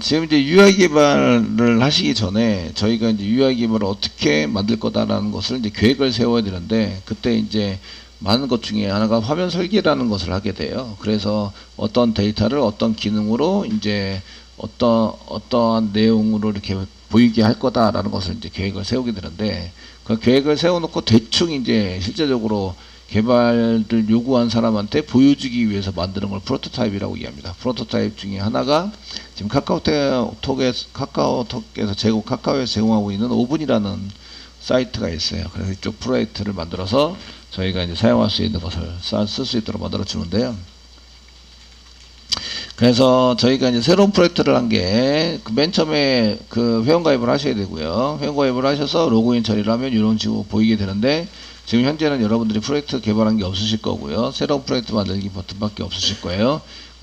지금 이제 UI 개발을 하시기 전에 저희가 이제 UI 개발을 어떻게 만들 거다라는 것을 이제 계획을 세워야 되는데, 그때 이제 많은 것 중에 하나가 화면 설계라는 것을 하게 돼요. 그래서 어떤 데이터를 어떤 기능으로 이제 어떠한 내용으로 이렇게 보이게 할 거다라는 것을 이제 계획을 세우게 되는데, 그 계획을 세워놓고 대충 이제 실제적으로 개발을 요구한 사람한테 보여주기 위해서 만드는 걸 프로토타입이라고 얘기합니다. 프로토타입 중에 하나가 지금 카카오에서 제공하고 있는 오븐이라는 사이트가 있어요. 그래서 이쪽 프로젝트를 만들어서 저희가 이제 사용할 수 있는 것을 쓸 수 있도록 만들어 주는데요. 그래서 저희가 이제 새로운 프로젝트를 한 게 맨 처음에 그 회원가입을 하셔야 되고요. 회원가입을 하셔서 로그인 처리를 하면 이런 식으로 보이게 되는데, 지금 현재는 여러분들이 프로젝트 개발한 게 없으실 거고요. 새로운 프로젝트 만들기 버튼밖에 없으실 거예요.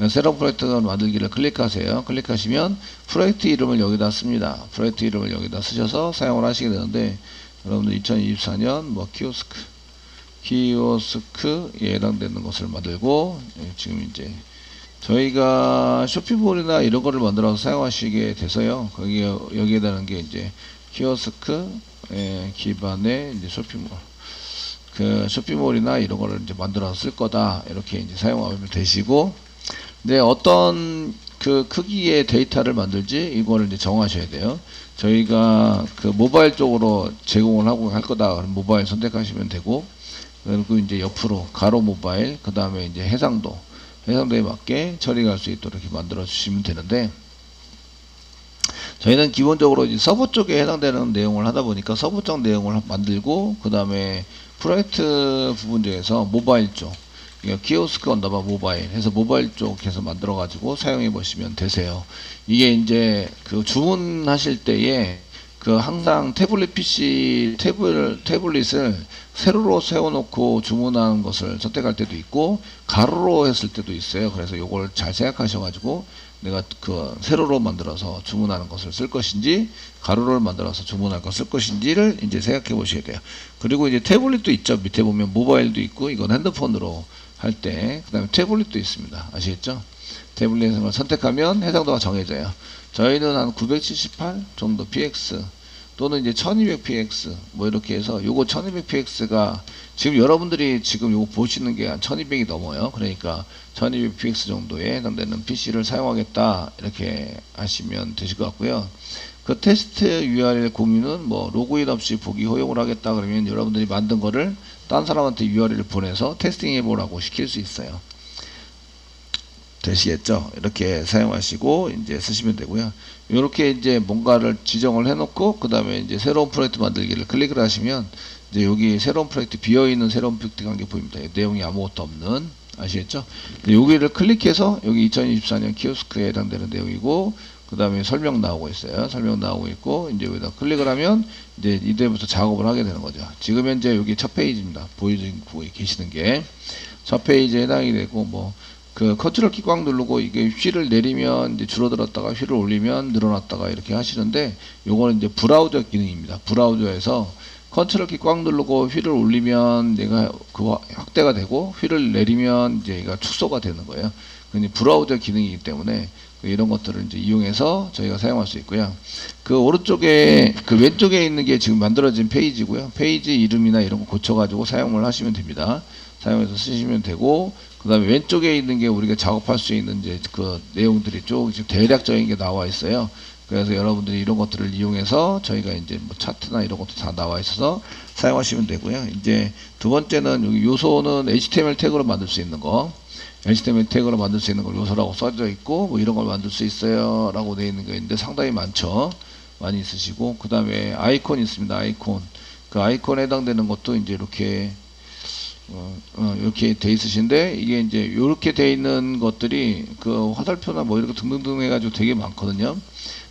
새로운 프로젝트 만들기를 클릭하세요. 클릭하시면 프로젝트 이름을 여기다 씁니다. 프로젝트 이름을 여기다 쓰셔서 사용을 하시게 되는데, 여러분들 2024년 뭐 키오스크에 해당되는 것을 만들고, 지금 이제 저희가 쇼핑몰이나 이런 거를 만들어서 사용하시게 돼서요. 여기에 대한 게 이제 키오스크 기반의 이제 쇼핑몰. 그 쇼핑몰이나 이런 거를 이제 만들어서 쓸 거다. 이렇게 이제 사용하면 되시고, 근데 어떤 그 크기의 데이터를 만들지 이거를 이제 정하셔야 돼요. 저희가 그 모바일 쪽으로 제공을 하고 할 거다. 그럼 모바일 선택하시면 되고, 그리고 이제 옆으로 가로 모바일, 그 다음에 이제 해상도에 맞게 처리할 수 있도록 이렇게 만들어 주시면 되는데, 저희는 기본적으로 이제 서버 쪽에 해당되는 내용을 하다 보니까 서버 쪽 내용을 만들고, 그 다음에 프로젝트 부분 중에서 모바일 쪽, 키오스크 언더바 모바일 해서 모바일 쪽에서 만들어 가지고 사용해 보시면 되세요. 이게 이제 그 주문하실 때에 그 항상 태블릿 PC 태블릿을 세로로 세워놓고 주문하는 것을 선택할 때도 있고 가로로 했을 때도 있어요. 그래서 요걸 잘 생각하셔가지고 내가 그 세로로 만들어서 주문하는 것을 쓸 것인지 가로를 만들어서 주문할 것을 쓸 것인지를 이제 생각해 보셔야 돼요. 그리고 이제 태블릿도 있죠. 밑에 보면 모바일도 있고, 이건 핸드폰으로 할 때, 그 다음에 태블릿도 있습니다. 아시겠죠? 태블릿을 선택하면 해상도가 정해져요. 저희는 한 978 정도 px 또는 이제 1200px 뭐 이렇게 해서, 요거 1200px가 지금 여러분들이 지금 요거 보시는 게 한 1200이 넘어요. 그러니까 1200px 정도에 해당되는 PC를 사용하겠다 이렇게 하시면 되실 것 같고요. 그 테스트 URL 공유는 뭐 로그인 없이 보기 허용을 하겠다 그러면 여러분들이 만든 거를 딴 사람한테 URL을 보내서 테스팅 해보라고 시킬 수 있어요. 되시겠죠? 이렇게 사용하시고 이제 쓰시면 되고요. 이렇게 이제 뭔가를 지정을 해놓고 그 다음에 이제 새로운 프로젝트 만들기를 클릭을 하시면 이제 여기 새로운 프로젝트, 비어있는 새로운 프로젝트가 한 게 보입니다. 내용이 아무것도 없는, 아시겠죠? 여기를 클릭해서 여기 2024년 키오스크에 해당되는 내용이고, 그 다음에 설명 나오고 있어요. 설명 나오고 있고, 이제 여기다 클릭을 하면 이제 이때부터 작업을 하게 되는 거죠. 지금 현재 여기 첫 페이지입니다. 보여주고 계시는 게 첫 페이지에 해당이 되고, 뭐 그 컨트롤 키 꽉 누르고 이게 휠을 내리면 이제 줄어들었다가 휠을 올리면 늘어났다가 이렇게 하시는데, 요거는 이제 브라우저 기능입니다. 브라우저에서 컨트롤 키 꽉 누르고 휠을 올리면 얘가 그 확대가 되고, 휠을 내리면 이제 얘가 축소가 되는 거예요. 근데 브라우저 기능이기 때문에 이런 것들을 이제 이용해서 저희가 사용할 수 있고요. 그 오른쪽에 그 왼쪽에 있는 게 지금 만들어진 페이지고요. 페이지 이름이나 이런 거 고쳐가지고 사용을 하시면 됩니다. 사용해서 쓰시면 되고, 그 다음에 왼쪽에 있는 게 우리가 작업할 수 있는 이제 그 내용들이 조금씩 대략적인 게 나와 있어요. 그래서 여러분들이 이런 것들을 이용해서 저희가 이제 뭐 차트나 이런 것도 다 나와 있어서 사용하시면 되고요. 이제 두 번째는 여기 요소는 HTML 태그로 만들 수 있는 거, HTML 태그로 만들 수 있는 걸 요소라고 써져 있고, 뭐 이런 걸 만들 수 있어요 라고 되어 있는 게 있는데 상당히 많죠. 많이 있으시고, 그 다음에 아이콘이 있습니다. 아이콘, 그 아이콘에 해당되는 것도 이제 이렇게 이렇게 돼 있으신데, 이게 이제 이렇게 돼 있는 것들이 그 화살표나 뭐 이렇게 등등등 해가지고 되게 많거든요.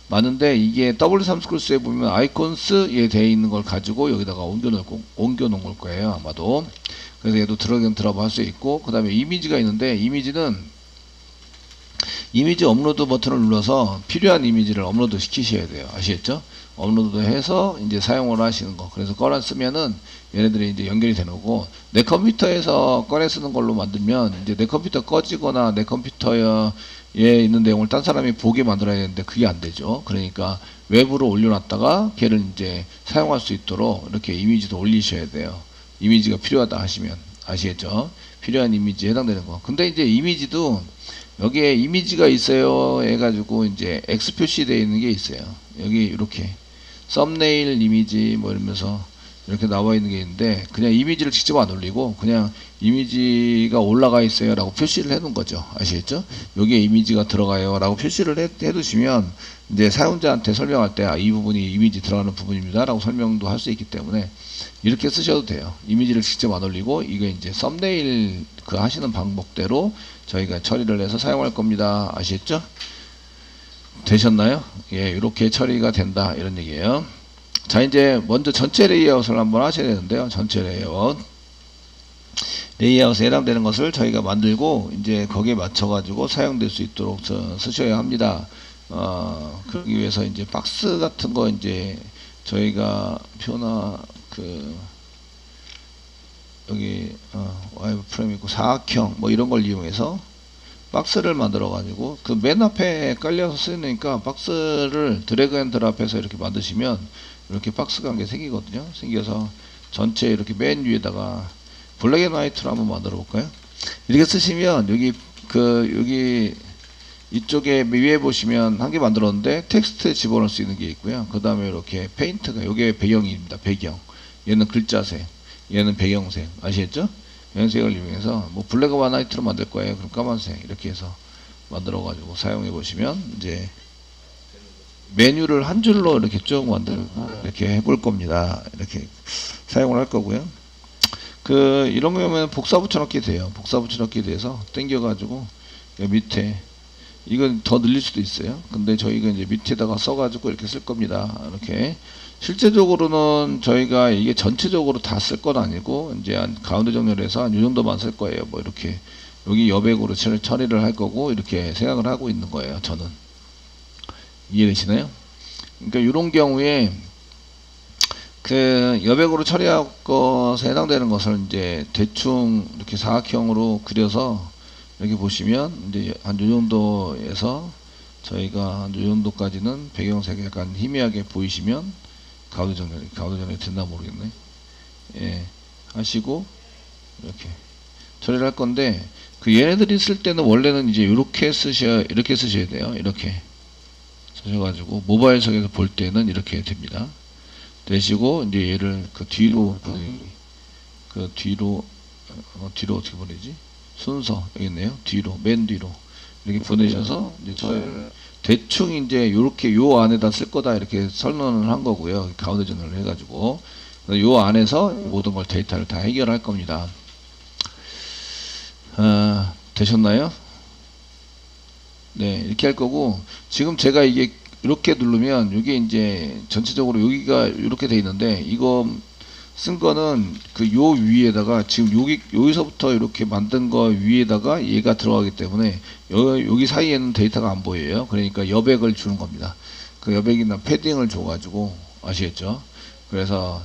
많은데 이게 W3스쿨스에 보면 아이콘스에 돼 있는 걸 가지고 여기다가 옮겨 놓은 걸 거예요, 아마도. 그래서 얘도 들어봐 할 수 있고, 그 다음에 이미지가 있는데, 이미지는 이미지 업로드 버튼을 눌러서 필요한 이미지를 업로드 시키셔야 돼요. 아시겠죠? 업로드해서 이제 사용을 하시는 거. 그래서 꺼내 쓰면은 얘네들이 이제 연결이 되는 거고, 내 컴퓨터에서 꺼내 쓰는 걸로 만들면 이제 내 컴퓨터 꺼지거나 내 컴퓨터에 있는 내용을 딴 사람이 보게 만들어야 되는데 그게 안 되죠. 그러니까 외부로 올려놨다가 걔를 이제 사용할 수 있도록 이렇게 이미지도 올리셔야 돼요. 이미지가 필요하다 하시면 아시겠죠? 필요한 이미지에 해당되는 거. 근데 이제 이미지도 여기에 이미지가 있어요 해가지고 이제 X 표시되어 있는 게 있어요. 여기 이렇게 썸네일 이미지 뭐 이러면서 이렇게 나와 있는 게 있는데, 그냥 이미지를 직접 안 올리고 그냥 이미지가 올라가 있어요 라고 표시를 해 놓은 거죠. 아시겠죠? 여기에 이미지가 들어가요 라고 표시를 해 두시면 이제 사용자한테 설명할 때 이 부분이 이미지 들어가는 부분입니다 라고 설명도 할 수 있기 때문에 이렇게 쓰셔도 돼요. 이미지를 직접 안 올리고 이게 이제 썸네일 그 하시는 방법대로 저희가 처리를 해서 사용할 겁니다. 아시겠죠? 되셨나요? 예, 이렇게 처리가 된다 이런 얘기예요. 자, 이제 먼저 전체 레이아웃을 한번 하셔야 되는데요. 전체 레이아웃에 해당되는 것을 저희가 만들고 이제 거기에 맞춰 가지고 사용될 수 있도록 쓰셔야 합니다. 그러기 위해서 이제 박스 같은 거 이제 저희가 표나 그 여기 와이브 프레임 있고 사각형 뭐 이런 걸 이용해서 박스를 만들어 가지고 그 맨 앞에 깔려서 쓰니까 박스를 드래그 앤 드랍해서 이렇게 만드시면 이렇게 박스가 한 개 생기거든요. 생겨서 전체 이렇게 맨 위에다가 블랙 앤 화이트로 한번 만들어 볼까요? 이렇게 쓰시면 여기 이쪽에 위에 보시면 한 개 만들었는데 텍스트 집어넣을 수 있는 게 있고요. 그 다음에 이렇게 페인트가 요게 배경입니다. 배경. 얘는 글자색, 얘는 배경색. 아시겠죠? 배경색을 이용해서 뭐 블랙 앤 화이트로 만들 거예요. 그럼 까만색 이렇게 해서 만들어 가지고 사용해 보시면 이제 메뉴를 한 줄로 이렇게 쭉 만들고 이렇게 해볼 겁니다. 이렇게 사용을 할 거고요. 이런 거면 복사 붙여넣기 돼요. 복사 붙여넣기 돼서 당겨가지고 밑에 이건 더 늘릴 수도 있어요. 근데 저희가 이제 밑에다가 써가지고 이렇게 쓸 겁니다. 이렇게 실제적으로는 저희가 이게 전체적으로 다 쓸 건 아니고 이제 한 가운데 정렬해서 한 이 정도만 쓸 거예요. 뭐 이렇게 여기 여백으로 처리를 할 거고 이렇게 생각을 하고 있는 거예요. 저는. 이해되시나요? 그러니까 이런 경우에 여백으로 처리할 것에 해당되는 것을 이제 대충 이렇게 사각형으로 그려서 이렇게 보시면 이제 한 요 정도에서 저희가 한 요 정도까지는 배경색이 약간 희미하게 보이시면 가우드 정렬이 됐나 모르겠네. 예, 하시고 이렇게 처리를 할 건데 얘네들이 쓸 때는 원래는 이제 이렇게 쓰셔야 돼요. 이렇게 쓰셔가지고 모바일석에서 볼 때는 이렇게 됩니다. 되시고 이제 얘를 뒤로 어떻게 보내지? 순서 여기 있네요. 맨 뒤로 이렇게 보내셔서 이제 저희를 대충 이제 요렇게 요 안에다 쓸 거다 이렇게 설명을 한 거고요. 가운데 전환을 해가지고 요 안에서 모든 걸 데이터를 다 해결할 겁니다. 되셨나요? 네, 이렇게 할 거고, 지금 제가 이게 이렇게 누르면 이게 이제 전체적으로 여기가 이렇게 돼 있는데 이거 쓴 거는 요 위에다가 지금 여기서부터 이렇게 만든 거 위에다가 얘가 들어가기 때문에 여기 사이에는 데이터가 안 보여요. 그러니까 여백을 주는 겁니다. 그 여백이나 패딩을 줘가지고 아시겠죠? 그래서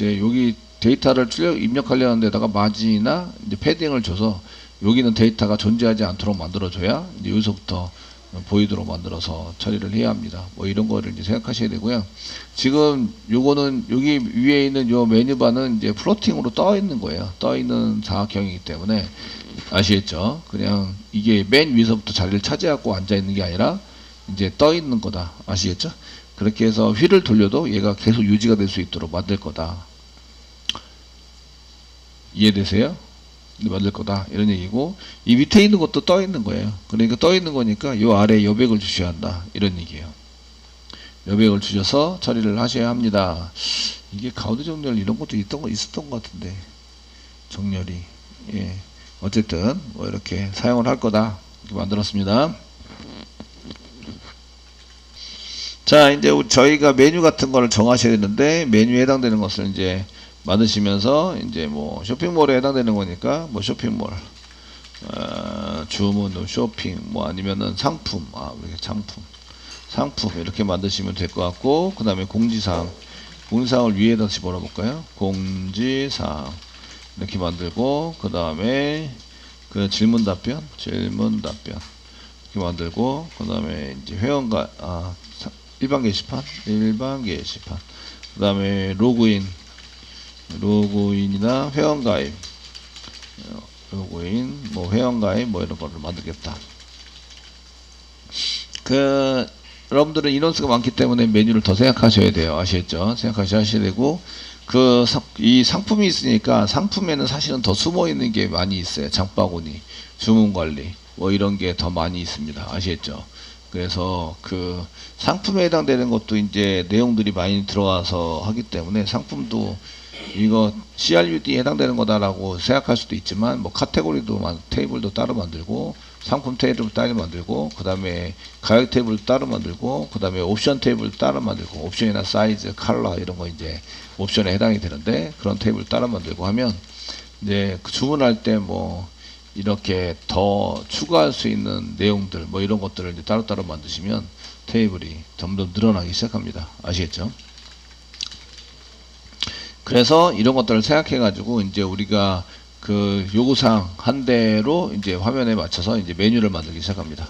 여기 데이터를 입력하려는 데다가 마진이나 이제 패딩을 줘서 여기는 데이터가 존재하지 않도록 만들어줘야 이제 여기서부터 보이도록 만들어서 처리를 해야 합니다. 뭐 이런 거를 이제 생각하셔야 되고요. 지금 요거는 여기 위에 있는 요 메뉴바는 이제 플로팅으로 떠 있는 거예요. 떠 있는 사각형이기 때문에 아시겠죠? 그냥 이게 맨 위에서부터 자리를 차지하고 앉아 있는 게 아니라 이제 떠 있는 거다. 아시겠죠? 그렇게 해서 휠을 돌려도 얘가 계속 유지가 될 수 있도록 만들 거다. 이해되세요? 만들 거다 이런 얘기고, 이 밑에 있는 것도 떠 있는 거예요. 그러니까 떠 있는 거니까 요 아래에 여백을 주셔야 한다 이런 얘기예요. 여백을 주셔서 처리를 하셔야 합니다. 이게 가우드 정렬 이런 것도 있었던 것 같은데 정렬이. 예, 어쨌든 뭐 이렇게 사용을 할 거다 이렇게 만들었습니다. 자, 이제 저희가 메뉴 같은 거를 정하셔야 되는데 메뉴에 해당되는 것을 이제 만드시면서 이제 뭐 쇼핑몰에 해당되는 거니까 뭐 쇼핑몰, 주문, 쇼핑, 뭐 아니면은 상품, 이렇게 상품, 상품 이렇게 만드시면 될 것 같고, 그 다음에 공지사항을 위에다 집어넣어 볼까요? 공지사항 이렇게 만들고, 그 다음에 그 질문 답변 이렇게 만들고, 그 다음에 이제 일반 게시판, 그 다음에 로그인이나 회원가입, 회원가입 이런 거를 만들겠다. 여러분들은 인원수가 많기 때문에 메뉴를 더 생각하셔야 돼요. 아시겠죠? 생각하셔야 되고, 이 상품이 있으니까 상품에는 사실은 더 숨어 있는 게 많이 있어요. 장바구니, 주문 관리, 이런 게 더 많이 있습니다. 아시겠죠? 그래서 그 상품에 해당되는 것도 이제 내용들이 많이 들어와서 하기 때문에 상품도 이거 CRUD에 해당되는 거다라고 생각할 수도 있지만, 카테고리도 테이블도 따로 만들고, 상품 테이블도 따로 만들고, 그 다음에 가격 테이블도 따로 만들고, 그 다음에 옵션 테이블도 따로 만들고, 옵션이나 사이즈, 컬러 이런 거 이제 옵션에 해당이 되는데, 그런 테이블 따로 만들고 하면 이제 주문할 때 이렇게 더 추가할 수 있는 내용들 이런 것들을 이제 따로따로 만드시면 테이블이 점점 늘어나기 시작합니다. 아시겠죠? 그래서 이런 것들을 생각해 가지고 이제 우리가 그 요구사항 한 대로 이제 화면에 맞춰서 이제 메뉴를 만들기 시작합니다.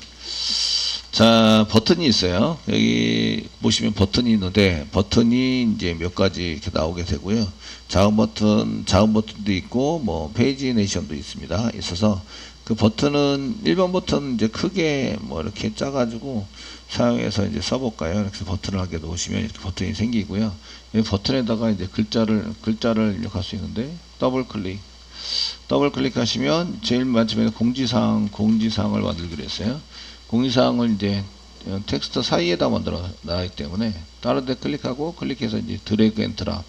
자, 버튼이 있어요. 여기 보시면 버튼이 있는데, 버튼이 이제 몇 가지 이렇게 나오게 되고요. 작은 버튼도 있고, 페이지네이션도 있어서, 그 버튼은, 1번 버튼 이제 크게 이렇게 짜가지고 사용해서 이제 써볼까요? 이렇게 버튼을 하게 놓으시면 이렇게 버튼이 생기고요. 이 버튼에다가 이제 글자를 입력할 수 있는데, 더블 클릭 하시면 제일 맨 처음에 공지사항을 만들기로 했어요. 공지사항을 이제 텍스트 사이에다 만들어 놨기 때문에 다른 데 클릭해서 이제 드래그 앤 드랍.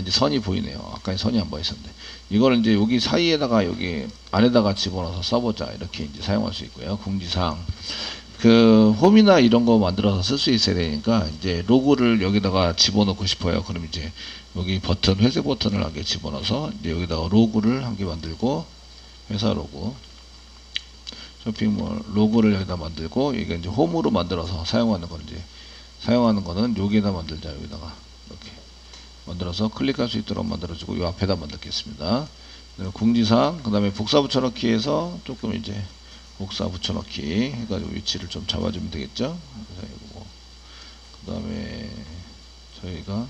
이제 선이 보이네요. 아까 선이 안 보였었는데, 이거를 이제 여기 사이에다가 여기 안에다가 집어넣어서 써보자, 이렇게 이제 사용할 수 있고요. 공지사항. 홈이나 이런 거 만들어서 쓸 수 있어야 되니까, 이제 로고를 여기다가 집어넣고 싶어요. 그럼 이제 여기 회색 버튼을 한 개 집어넣어서 이제 여기다가 로고를 한 개 만들고, 회사 로고, 쇼핑몰 로고를 여기다 만들고, 이게 이제 홈으로 만들어서 사용하는 거는 여기에다 만들자. 여기다가 이렇게 만들어서 클릭할 수 있도록 만들어주고, 이 앞에다 만들겠습니다. 공지사항, 그 다음에 복사 붙여넣기 해서 조금 이제 복사 붙여넣기 해가지고 위치를 좀 잡아주면 되겠죠. 그 다음에 저희가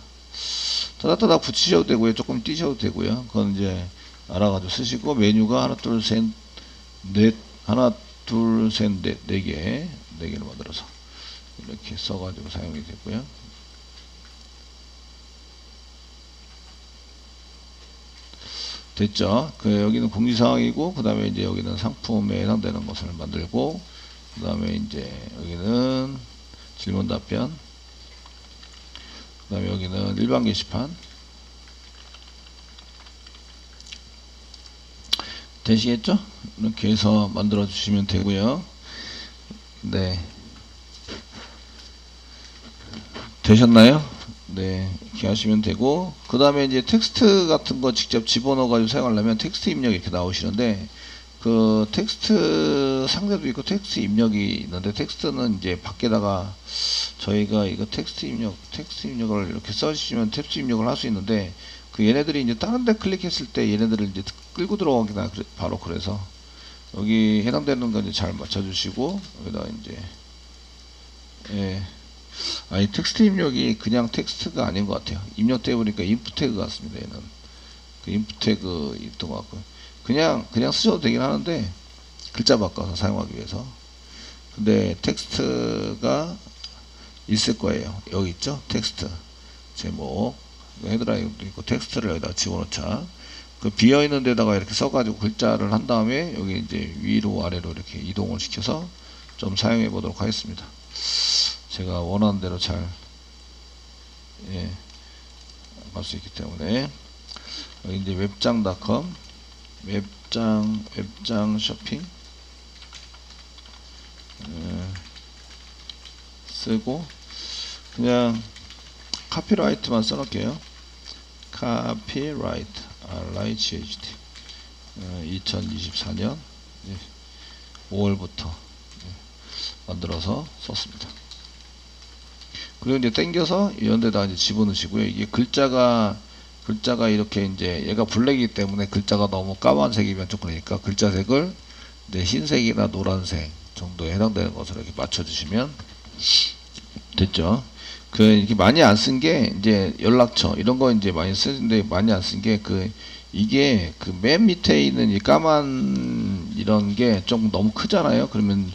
따닥따닥 붙이셔도 되고요, 조금 띄셔도 되고요. 그건 이제 알아가지고 쓰시고, 메뉴가 하나 둘 셋 넷 네 개를 만들어서 이렇게 써가지고 사용이 되고요. 됐죠? 여기는 공지사항이고, 그 다음에 이제 여기는 상품에 해당되는 것을 만들고, 그 다음에 이제 여기는 질문 답변, 그 다음에 여기는 일반 게시판. 되시겠죠? 이렇게 해서 만들어 주시면 되고요. 네. 되셨나요? 네, 이렇게 하시면 되고, 그 다음에 이제 텍스트 같은 거 직접 집어넣어 가지고 사용하려면 텍스트 입력이 이렇게 나오시는데, 그 텍스트 상대도 있고 텍스트 입력이 있는데, 텍스트는 이제 밖에다가 저희가 이거 텍스트 입력을 이렇게 써주시면 텍스트 입력을 할 수 있는데, 얘네들이 이제 다른 데 클릭했을 때 얘네들을 이제 끌고 들어가기나 바로 그래서 여기 해당되는 거 이제 잘 맞춰주시고, 여기다 이제 이 텍스트 입력이 그냥 텍스트가 아닌 것 같아요. 입력돼 보니까 인풋 태그 같습니다. 얘는 인풋 태그 있던 것 같고, 그냥 쓰셔도 되긴 하는데 글자 바꿔서 사용하기 위해서. 근데 텍스트가 있을 거예요. 여기 있죠? 텍스트 제목, 헤드라인도 있고, 텍스트를 여기다 집어넣자. 비어있는 데다가 이렇게 써가지고 글자를 한 다음에 여기 이제 위로 아래로 이렇게 이동을 시켜서 좀 사용해 보도록 하겠습니다. 제가 원하는 대로 잘 갈 수 있기 때문에. 여기 이제 웹장.com, 웹장 쇼핑 쓰고, 그냥 카피라이트만 써놓을게요. 카피라이트 RIGHT 2024년 5월부터 만들어서 썼습니다. 그리고 이제 당겨서 이런 데다 이제 집어넣으시고요. 이게 글자가 이렇게 이제 얘가 블랙이기 때문에 글자가 너무 까만색이면 좀 그러니까 글자색을 이제 흰색이나 노란색 정도에 해당되는 것으로 이렇게 맞춰주시면 됐죠. 이렇게 많이 안 쓴 게 이제 연락처 이런 거 이제 많이 쓰는데 많이 안 쓴 게 이게 맨 밑에 있는 이 까만 이런 게 좀 너무 크잖아요. 그러면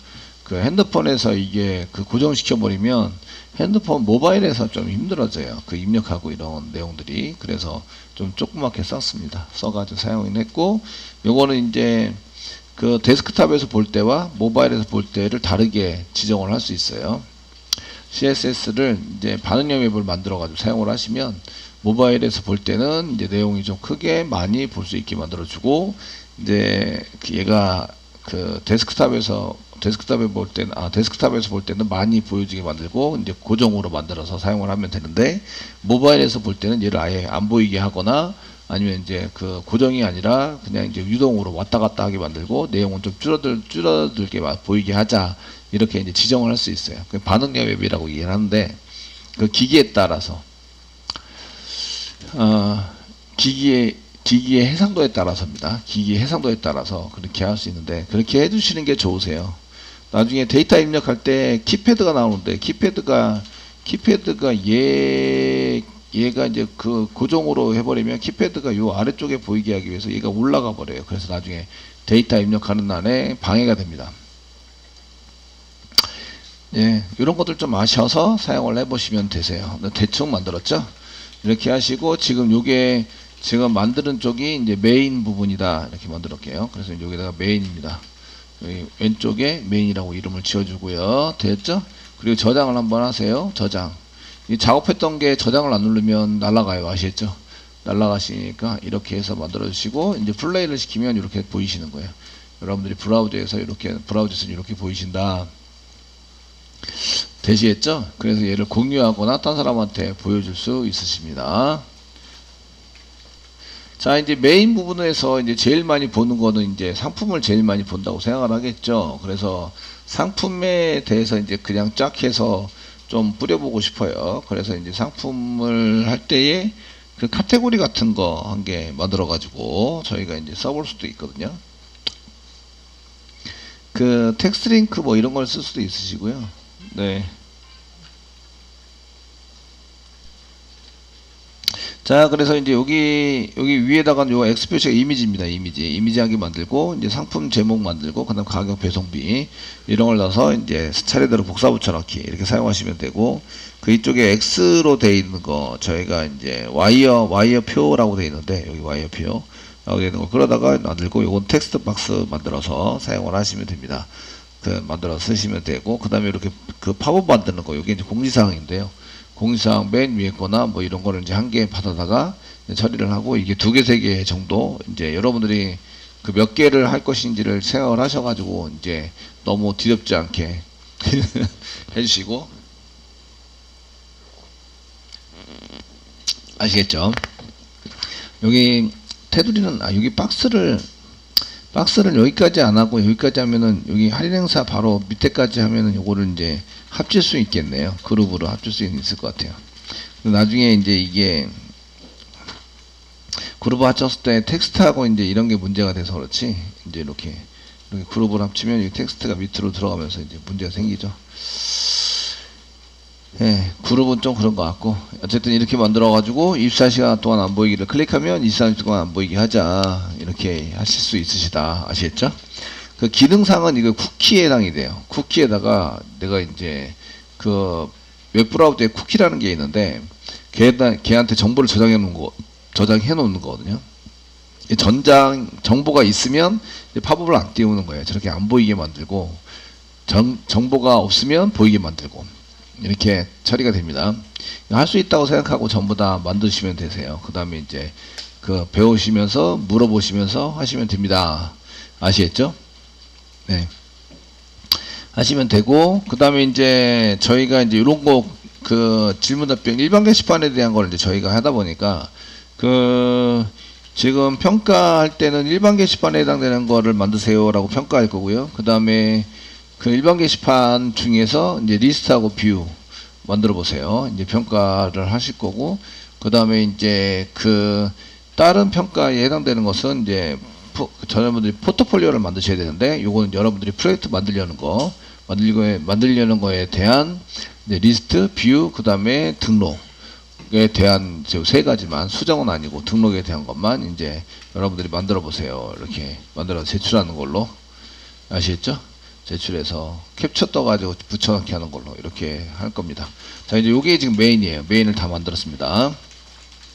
핸드폰에서 이게 고정시켜 버리면 핸드폰 모바일에서 좀 힘들어져요. 입력하고 이런 내용들이. 그래서 좀 조그맣게 썼습니다. 써가지고 사용했고, 요거는 이제 데스크탑에서 볼 때와 모바일에서 볼 때를 다르게 지정을 할 수 있어요. CSS를 이제 반응형 맵을 만들어 가지고 사용을 하시면 모바일에서 볼 때는 이제 내용이 좀 크게 많이 볼 수 있게 만들어 주고, 이제 얘가 데스크탑에서 볼 때는 많이 보여지게 만들고 이제 고정으로 만들어서 사용을 하면 되는데, 모바일에서 볼 때는 얘를 아예 안 보이게 하거나 아니면 이제 고정이 아니라 그냥 이제 유동으로 왔다 갔다 하게 만들고 내용은 좀 줄어들게 보이게 하자, 이렇게 이제 지정을 할 수 있어요. 반응형 웹이라고 얘기를 하는데, 기기에 따라서 기기의 해상도에 따라서입니다. 기기의 해상도에 따라서 그렇게 할 수 있는데, 그렇게 해주시는 게 좋으세요. 나중에 데이터 입력할 때 키패드가 나오는데, 키패드가 얘가 이제 고정으로 해버리면 키패드가 요 아래쪽에 보이게 하기 위해서 얘가 올라가 버려요. 그래서 나중에 데이터 입력하는 날에 방해가 됩니다. 예, 이런 것들 좀 아셔서 사용을 해보시면 되세요. 대충 만들었죠? 이렇게 하시고, 지금 요게 제가 만드는 쪽이 이제 메인 부분이다, 이렇게 만들었게요. 그래서 여기다가 메인입니다. 여기 왼쪽에 메인이라고 이름을 지어주고요. 됐죠? 그리고 저장을 한번 하세요. 저장. 이 작업했던 게 저장을 안 누르면 날아가요. 아시겠죠? 날아가시니까 이렇게 해서 만들어 주시고, 이제 플레이를 시키면 이렇게 보이시는 거예요. 여러분들이 브라우저에서 이렇게 보이신다. 되시겠죠? 그래서 얘를 공유하거나 딴 사람한테 보여줄 수 있으십니다. 자, 이제 메인 부분에서 이제 제일 많이 보는 거는 이제 상품을 제일 많이 본다고 생각을 하겠죠. 그래서 상품에 대해서 이제 그냥 쫙 해서 좀 뿌려보고 싶어요. 그래서 이제 상품을 할 때에 카테고리 같은 거 한 개 만들어 가지고 저희가 이제 써볼 수도 있거든요. 텍스트 링크 뭐 이런 걸 쓸 수도 있으시고요. 네. 자, 그래서 이제 여기 위에다가는 요 X 표시가 이미지입니다. 이미지 한 개 만들고, 이제 상품 제목 만들고, 그 다음 가격, 배송비 이런 걸 넣어서 이제 차례대로 복사 붙여넣기 이렇게 사용하시면 되고, 이쪽에 X로 되어 있는 거 저희가 이제 와이어 표라고 되어 있는데, 여기 와이어 표 라고 되어 있는 거 그러다가 만들고, 요건 텍스트 박스 만들어서 사용을 하시면 됩니다. 만들어서 쓰시면 되고, 그 다음에 이렇게 팝업 만드는 거, 요게 이제 공지사항인데요. 공지사항 맨 위에 거나 뭐 이런 거를 이제 한 개 받아다가 처리를 하고, 이게 2개, 3개 정도 이제 여러분들이 몇 개를 할 것인지를 생각을 하셔가지고 이제 너무 뒤덮지 않게 해주시고, 아시겠죠? 여기 테두리는 여기 박스를 여기까지 안 하고 여기까지 하면은, 여기 할인 행사 바로 밑에까지 하면은 요거를 이제 합칠 수 있겠네요. 그룹으로 합칠 수 있을 것 같아요. 나중에 이제 이게 그룹을 합쳤을 때 텍스트하고 이제 이런 게 문제가 돼서 그렇지, 이제 이렇게 그룹을 합치면 이 텍스트가 밑으로 들어가면서 이제 문제가 생기죠. 예, 그룹은 좀 그런 것 같고, 어쨌든 이렇게 만들어 가지고 24시간 동안 안 보이기를 클릭하면 24시간 동안 안 보이게 하자, 이렇게 하실 수 있으시다. 아시겠죠? 기능상은 이거 쿠키에 해당이 돼요. 쿠키에다가 내가 이제 웹브라우저에 쿠키라는 게 있는데, 걔한테 정보를 저장해 놓는 거거든요. 정보가 있으면 팝업을 안 띄우는 거예요. 저렇게 안 보이게 만들고, 정보가 없으면 보이게 만들고, 이렇게 처리가 됩니다. 할 수 있다고 생각하고 전부 다 만드시면 되세요. 그 다음에 이제 배우시면서 물어보시면서 하시면 됩니다. 아시겠죠? 네. 하시면 되고, 그 다음에 이제 저희가 이제 이런 거 질문 답변 일반 게시판에 대한 걸 이제 저희가 하다 보니까 지금 평가할 때는 일반 게시판에 해당되는 거를 만드세요라고 평가할 거고요. 그 다음에 일반 게시판 중에서 이제 리스트하고 뷰 만들어 보세요. 이제 평가를 하실 거고, 그 다음에 이제 그 다른 평가에 해당되는 것은 이제 여러분들이 포트폴리오를 만드셔야 되는데, 요거는 여러분들이 프로젝트 만들려는 거에 대한 리스트, 뷰, 그 다음에 등록에 대한 세 가지만, 수정은 아니고 등록에 대한 것만 이제 여러분들이 만들어 보세요. 이렇게 만들어 제출하는 걸로. 아시겠죠? 제출해서 캡처 떠가지고 붙여넣기 하는 걸로 이렇게 할 겁니다. 자, 이제 요게 지금 메인이에요. 메인을 다 만들었습니다.